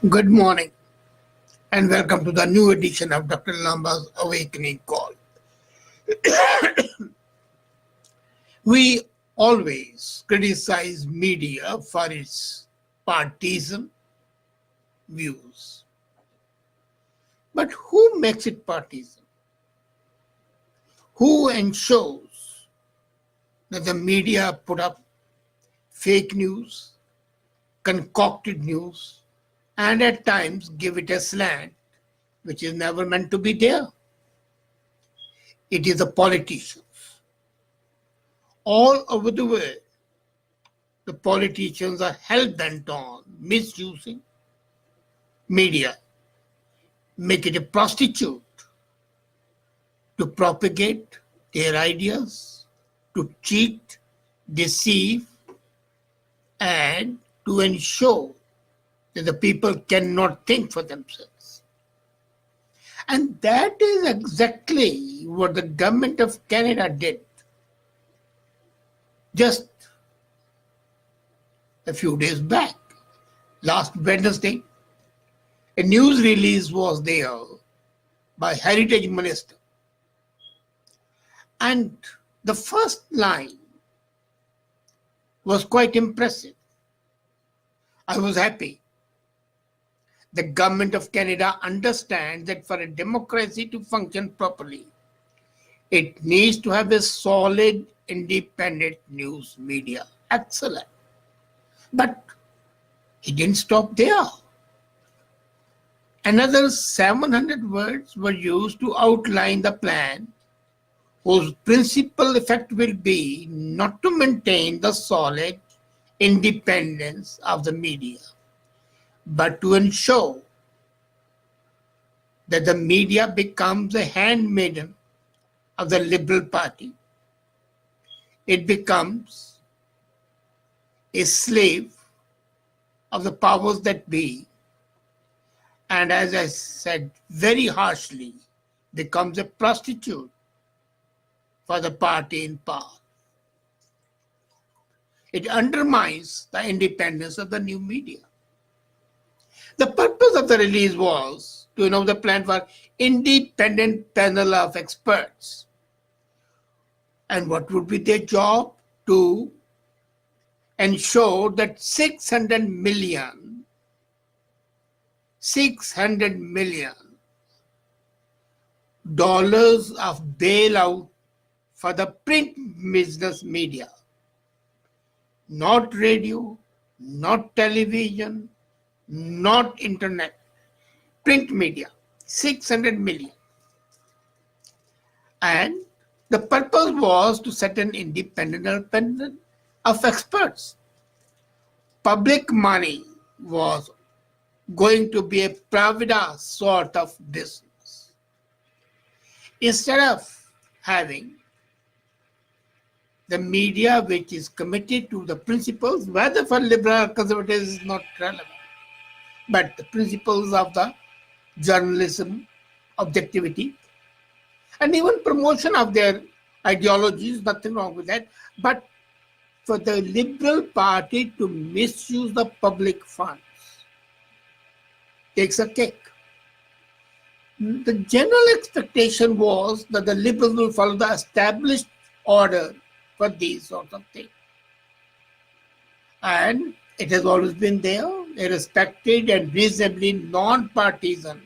Good morning and welcome to the new edition of Dr. Lamba's Awakening Call. We always criticize media for its partisan views. But who makes it partisan? Who ensures that the media put up fake news, concocted news, and at times give it a slant which is never meant to be there? It is the politicians. All over the world, the politicians are hell-bent on misusing media, make it a prostitute to propagate their ideas, to cheat, deceive, and to ensure that the people cannot think for themselves. And that is exactly what the government of Canada did. Just a few days back, last Wednesday, a news release was there by Heritage Minister. And the first line was quite impressive. I was happy. The government of Canada understands that for a democracy to function properly, it needs to have a solid, independent news media. Excellent. But he didn't stop there. Another 700 words were used to outline the plan, whose principal effect will be not to maintain the solid independence of the media, but to ensure that the media becomes a handmaiden of the Liberal Party. It becomes a slave of the powers that be, and as I said very harshly, becomes a prostitute for the party in power. It undermines the independence of the new media. The purpose of the release was to announce the plan for independent panel of experts. And what would be their job? To ensure that 600 million dollars of bailout for the print business media, not radio, not television, not internet, print media, 600 million. And the purpose was to set an independent panel of experts. Public money was going to be a pravida sort of business. Instead of having the media which is committed to the principles, whether for liberal or conservative is not relevant, but the principles of the journalism, objectivity, and even promotion of their ideologies, nothing wrong with that. But for the Liberal Party to misuse the public funds takes a cake. The general expectation was that the Liberals will follow the established order for these sorts of things. And it has always been there, a respected and reasonably non-partisan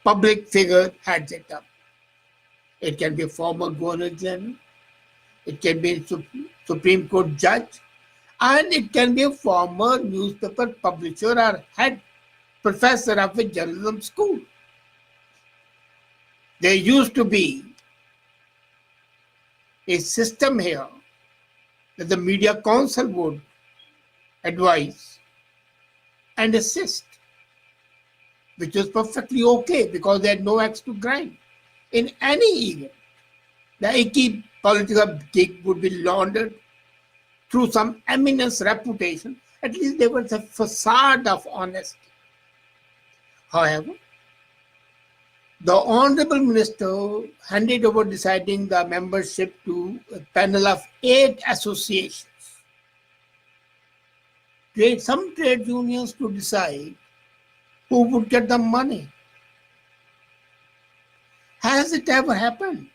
public figure heads it up. It can be a former Governor General, it can be a Supreme Court judge, and it can be a former newspaper publisher or head professor of a journalism school. There used to be a system here that the Media Council would advise and assist, which was perfectly okay because they had no axe to grind. In any event, the icky political gig would be laundered through some eminence reputation. At least there was a facade of honesty. However, the Honorable Minister handed over deciding the membership to a panel of 8 associations. Some trade unions to decide who would get the money. Has it ever happened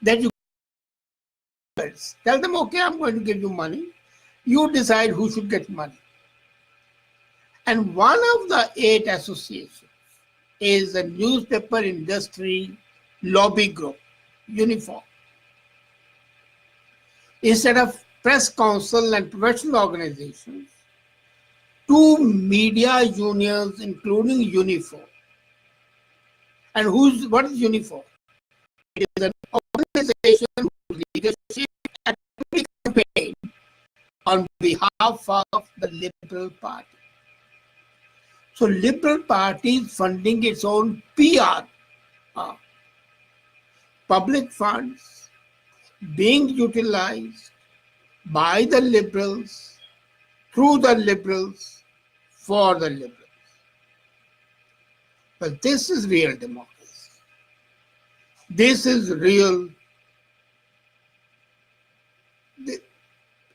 that you tell them, okay, I'm going to give you money. You decide who should get money. And one of the 8 associations is a newspaper industry lobby group, Uniform. Instead of press council and professional organizations, 2 media unions, including Uniform. And what is Uniform? It is an organization whose leadership actively campaign on behalf of the Liberal Party. So Liberal Party is funding its own PR. Public funds being utilized by the Liberals, through the Liberals, for the Liberals. But this is real democracy. This is real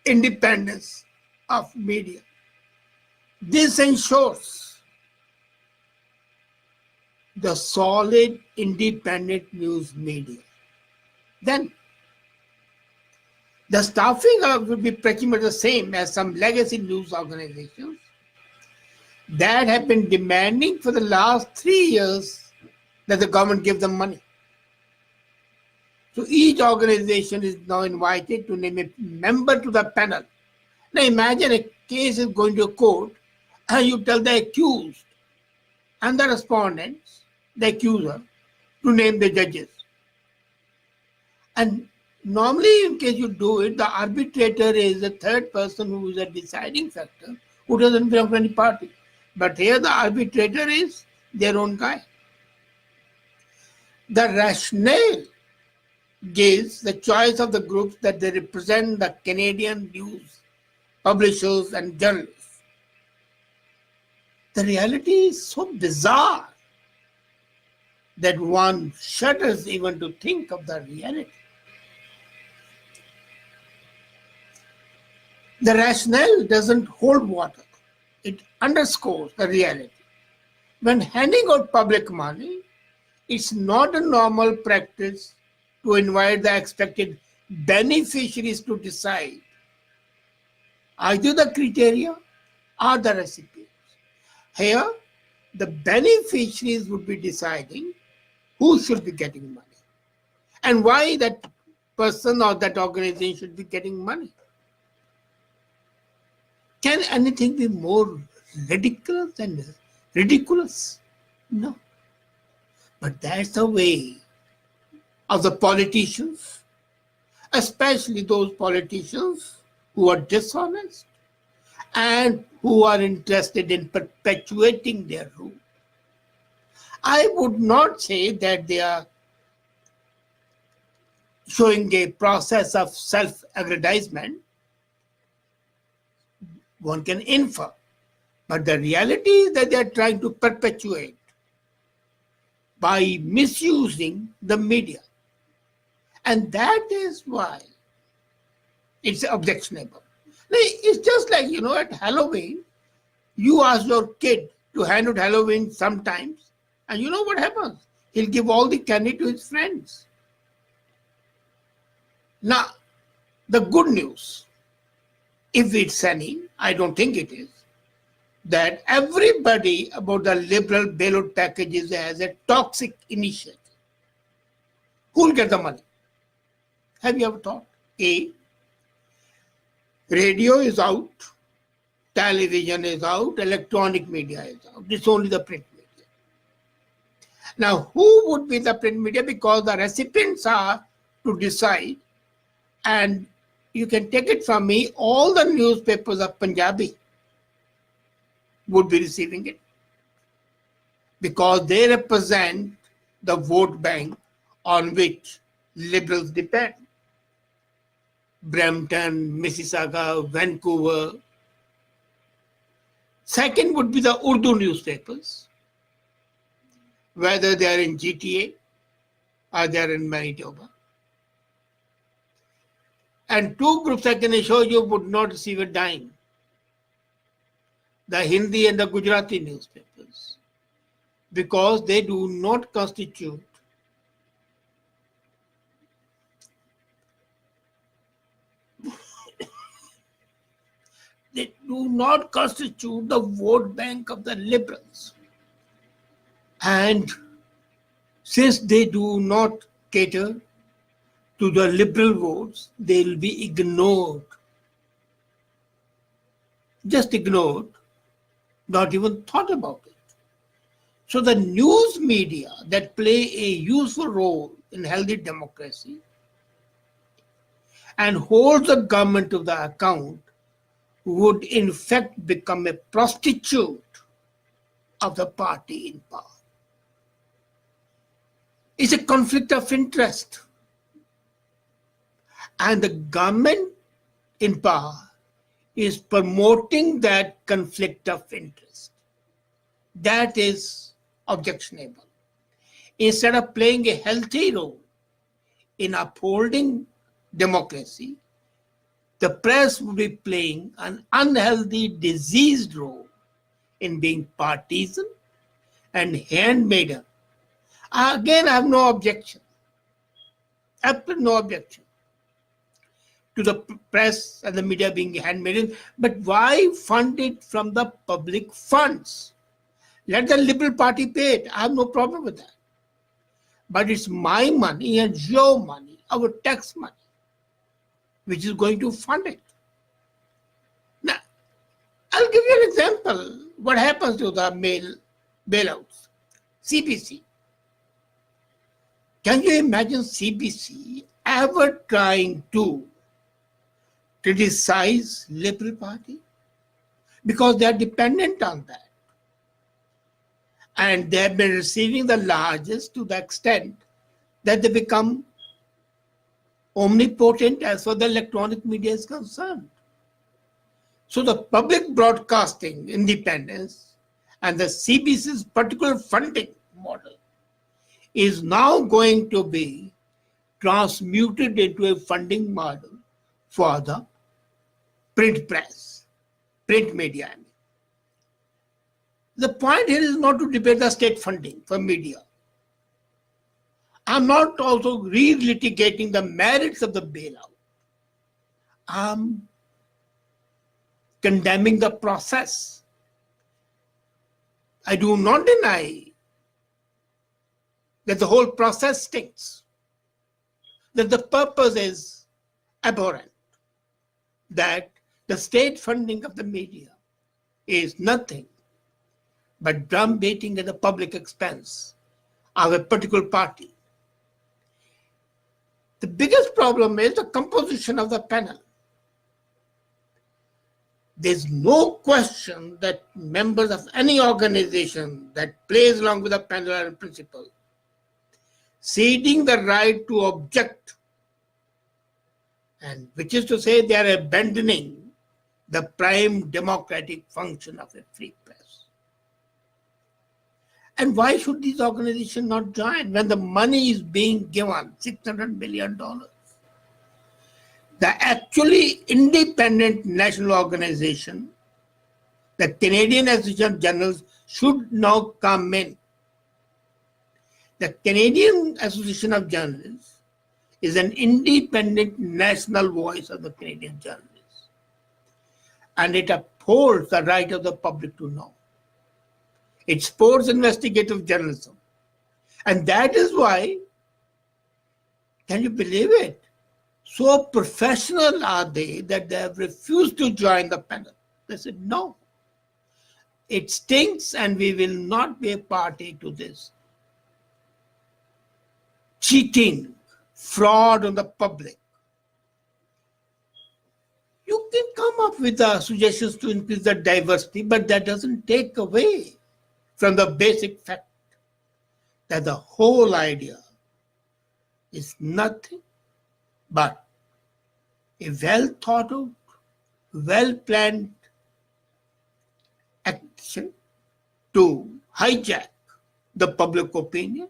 independence of media. This ensures the solid independent news media. Then the staffing will be pretty much the same as some legacy news organizations that have been demanding for the last 3 years that the government give them money. So each organization is now invited to name a member to the panel. Now imagine a case is going to court and you tell the accused and the respondents, the accuser, to name the judges. And normally in case you do it, the arbitrator is the third person who is a deciding factor who doesn't belong to any party. But here the arbitrator is their own guy. The rationale gives the choice of the groups that they represent the Canadian news publishers and journalists. The reality is so bizarre that one shudders even to think of the reality. The rationale doesn't hold water. It underscores the reality. When handing out public money, it's not a normal practice to invite the expected beneficiaries to decide either the criteria or the recipients. Here, the beneficiaries would be deciding who should be getting money and why that person or that organization should be getting money. Can anything be more ridiculous than ridiculous? No. But that's the way of the politicians, especially those politicians who are dishonest and who are interested in perpetuating their rule. I would not say that they are showing a process of self-aggrandizement. One can infer. But the reality is that they are trying to perpetuate by misusing the media. And that is why it's objectionable. It's just like, at Halloween, you ask your kid to hand out Halloween sometimes, and you know what happens? He'll give all the candy to his friends. Now, the good news, if it's any, I don't think it is, that everybody about the liberal bailout packages has a toxic initiative. Who'll get the money? Have you ever thought? A, radio is out, television is out, electronic media is out. It's only the print media. Now, who would be the print media? Because the recipients are to decide, and you can take it from me, all the newspapers of Punjabi would be receiving it because they represent the vote bank on which liberals depend. Brampton, Mississauga, Vancouver. Second would be the Urdu newspapers, whether they are in GTA or they are in Manitoba. And 2 groups I can assure you would not receive a dime. the Hindi and the Gujarati newspapers, because they do not constitute the vote bank of the liberals. And since they do not cater to the liberal votes, they will be ignored. Just ignored, not even thought about it. So the news media that play a useful role in healthy democracy and hold the government to the account would in fact become a prostitute of the party in power. It's a conflict of interest. And the government in power is promoting that conflict of interest. That is objectionable. Instead of playing a healthy role in upholding democracy, the press would be playing an unhealthy, diseased role in being partisan and handmaiden. Again, I have no objection. Absolutely no objection to the press and the media being handmaiden. But why fund it from the public funds? Let the Liberal Party pay it. I have no problem with that. But it's my money and your money, our tax money, which is going to fund it. Now, I'll give you an example. What happens to the bailouts? CBC. Can you imagine CBC ever trying to criticize Liberal Party? Because they are dependent on that. And they have been receiving the largest to the extent that they become omnipotent as far as the electronic media is concerned. So the public broadcasting independence and the CBC's particular funding model is now going to be transmuted into a funding model for the print press, print media. I mean. The point here is not to debate the state funding for media. I'm not also re-litigating the merits of the bailout. I'm condemning the process. I do not deny that the whole process stinks, that the purpose is abhorrent, that the state funding of the media is nothing but drum beating at the public expense of a particular party. The biggest problem is the composition of the panel. There's no question that members of any organization that plays along with the panel are in principle ceding the right to object, and which is to say they are abandoning the prime democratic function of a free press. And why should these organizations not join when the money is being given, $600 million? The actually independent national organization, the Canadian Association of Journalists, should now come in. The Canadian Association of Journalists is an independent national voice of the Canadian journalists, and it upholds the right of the public to know. It supports investigative journalism. And that is why, can you believe it? So professional are they that they have refused to join the panel. They said, no, it stinks and we will not be a party to this cheating, fraud on the public. You can come up with suggestions to increase the diversity, but that doesn't take away from the basic fact that the whole idea is nothing but a well thought out, well planned action to hijack the public opinion,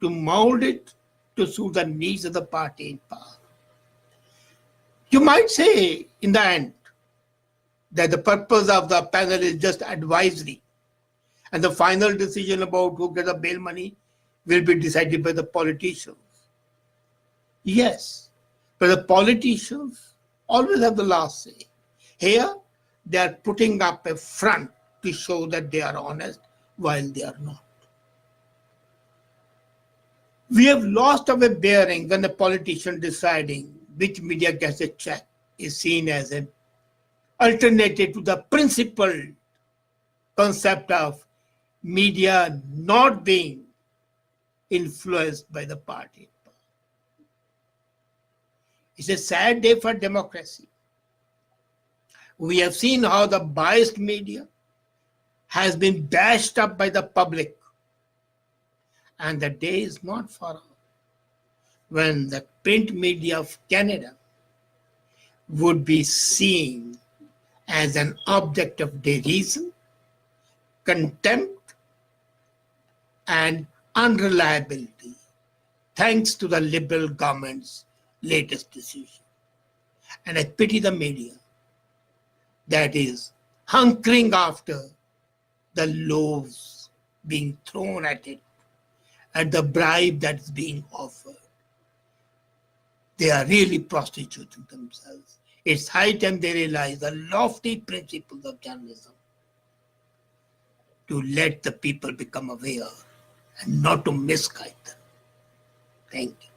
to mold it to suit the needs of the party in power. You might say, in the end, that the purpose of the panel is just advisory, and the final decision about who gets the bail money will be decided by the politicians. Yes, but the politicians always have the last say. Here, they are putting up a front to show that they are honest while they are not. We have lost our bearing when the politician deciding which media gets a check is seen as an alternative to the principled concept of media not being influenced by the party. It's a sad day for democracy. We have seen how the biased media has been bashed up by the public. And the day is not far off when the print media of Canada would be seen as an object of derision, contempt, and unreliability, thanks to the Liberal government's latest decision. And I pity the media that is hunkering after the loaves being thrown at it and the bribe that's being offered. They are really prostituting themselves. It's high time they realize the lofty principles of journalism to let the people become aware and not to misguide them. Thank you.